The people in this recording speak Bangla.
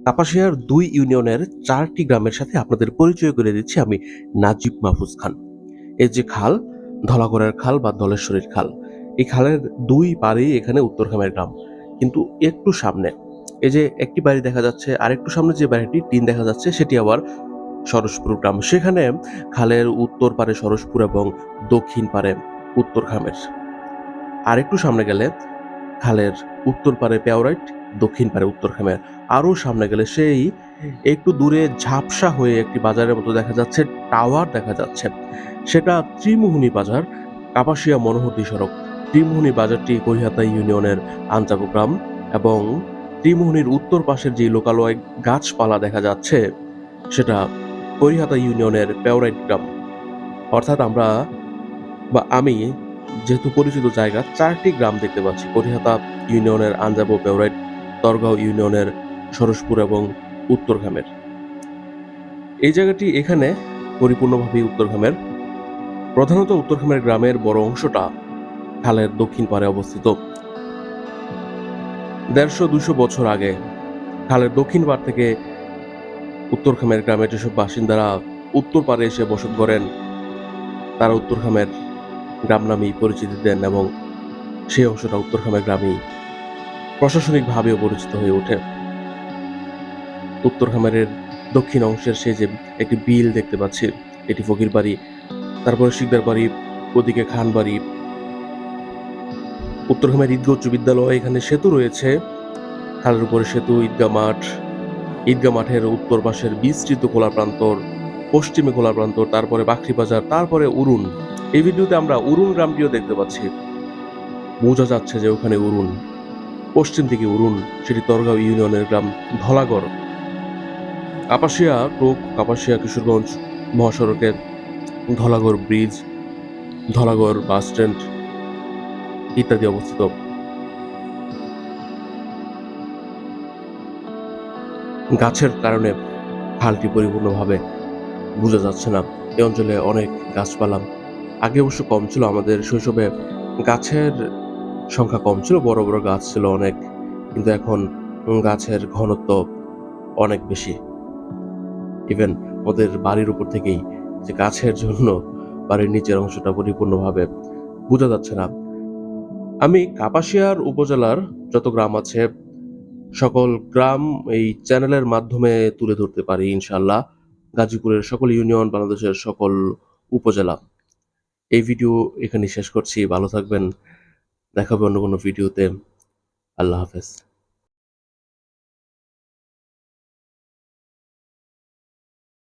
কাপাসিয়ার ২ ইউনিয়নের ৪টি গ্রামের সাথে আপনাদের পরিচয় করে দিচ্ছি আমি নাজিব মাহফুজ খান। এই যে খাল, ধলাগড়ের খাল বা ধলেশ্বরীর খাল, এই খালের ২ পাড়েই এখানে উত্তরখামের গ্রাম। কিন্তু একটু সামনে এই যে একটি বাড়ি দেখা যাচ্ছে, আর একটু সামনে যে বাড়িটি টিন দেখা যাচ্ছে সেটি আবার সরসপুর গ্রাম। সেখানে খালের উত্তর পারে সরসপুর এবং দক্ষিণ পারে উত্তরখামের। আরেকটু সামনে গেলে খালের উত্তর পারে পেওরাইট, দক্ষিণ পারে উত্তরখামের। আরও সামনে গেলে সেই একটু দূরে ঝাপসা হয়ে একটি বাজারের মতো দেখা যাচ্ছে, টাওয়ার দেখা যাচ্ছে। সেটা ত্রিমোহনী বাজার, কাপাসিয়া মনোহরদী সড়ক। ত্রিমোহনী বাজারটি করিহাতা ইউনিয়নের আনচাকো গ্রাম, এবং ত্রিমোহনীর উত্তর পাশের যে লোকালয় গাছপালা দেখা যাচ্ছে সেটা করিহাতা ইউনিয়নের পেওরাইট গ্রাম। অর্থাৎ আমি যেহেতু পরিচিত জায়গা, ৪টি গ্রাম দেখতে পাচ্ছি: করিহাতা ইউনিয়নের আনজাবো পেওরাইট, দরগাঁও ইউনিয়নের সরসপুর এবং উত্তরখামের। এই জায়গাটি এখানে পরিপূর্ণভাবেই উত্তরখামের। প্রধানত উত্তরখামের গ্রামের বড় অংশটা খালের দক্ষিণ পারে অবস্থিত। ১৫০-২০০ বছর আগে খালের দক্ষিণ পার থেকে উত্তরখামের গ্রামের যেসব বাসিন্দারা উত্তর পারে এসে বসত গড়েন, তারা উত্তরখামের গ্রাম নামেই পরিচিতি দেন, এবং সেই অংশটা উত্তরখামের গ্রামেই প্রশাসনিকভাবেও পরিচিত হয়ে ওঠে। উত্তরখামের দক্ষিণ অংশের সেই যে একটি বিল দেখতে পাচ্ছি, এটি ফকির বাড়ি, তারপরে শিকদার বাড়ি, ওদিকে খান বাড়ি। উত্তরখামের ঈদগাহ উচ্চ বিদ্যালয়, এখানে সেতু রয়েছে, খালের উপরে সেতু, ঈদগাহ মাঠ, ঈদগাহ মাঠের উত্তর পাশের বিস্তৃত খোলা প্রান্তর, পশ্চিমে খোলা প্রান্তর, তারপরে বাখরি বাজার, তারপরে উরুন। এই ভিডিওতে আমরা উরুন গ্রামটিও দেখতে পাচ্ছি। বোঝা যাচ্ছে যে ওখানে উরুন, পশ্চিম দিকে উরুন, সেটি দরগাঁও ইউনিয়নের গ্রাম ধলাগড়। কাপাসিয়া টোক, কাপাসিয়া কিশোরগঞ্জ মহাসড়কের ধলাগড় ব্রিজ, ধলাগড় বাস স্ট্যান্ড ইত্যাদি অবস্থিত। গাছের কারণে খালটি পরিপূর্ণভাবে বোঝা যাচ্ছে না। এই অঞ্চলে অনেক গাছপালা আগে অবশ্য কম ছিল। আমাদের শৈশবে গাছের সংখ্যা কম ছিল, বড় বড় গাছ ছিল অনেক, কিন্তু এখন গাছের ঘনত্ব অনেক বেশি। ইভেন ওদের বাড়ির উপর থেকেই যে গাছের জন্য বাড়ির নিচের অংশটা পরিপূর্ণভাবে বোঝা যাচ্ছে না। আমি কাপাসিয়ার উপজেলার যত গ্রাম আছে সকল গ্রাম এই চ্যানেলের মাধ্যমে তুলে ধরতে পারি ইনশাল্লাহ। গাজীপুরের সকল ইউনিয়ন, বাংলাদেশের সকল উপজেলা। এই ভিডিও এখানে শেষ করছি। ভালো থাকবেন, দেখা হবে অন্য কোনো ভিডিওতে। আল্লাহ হাফেজ।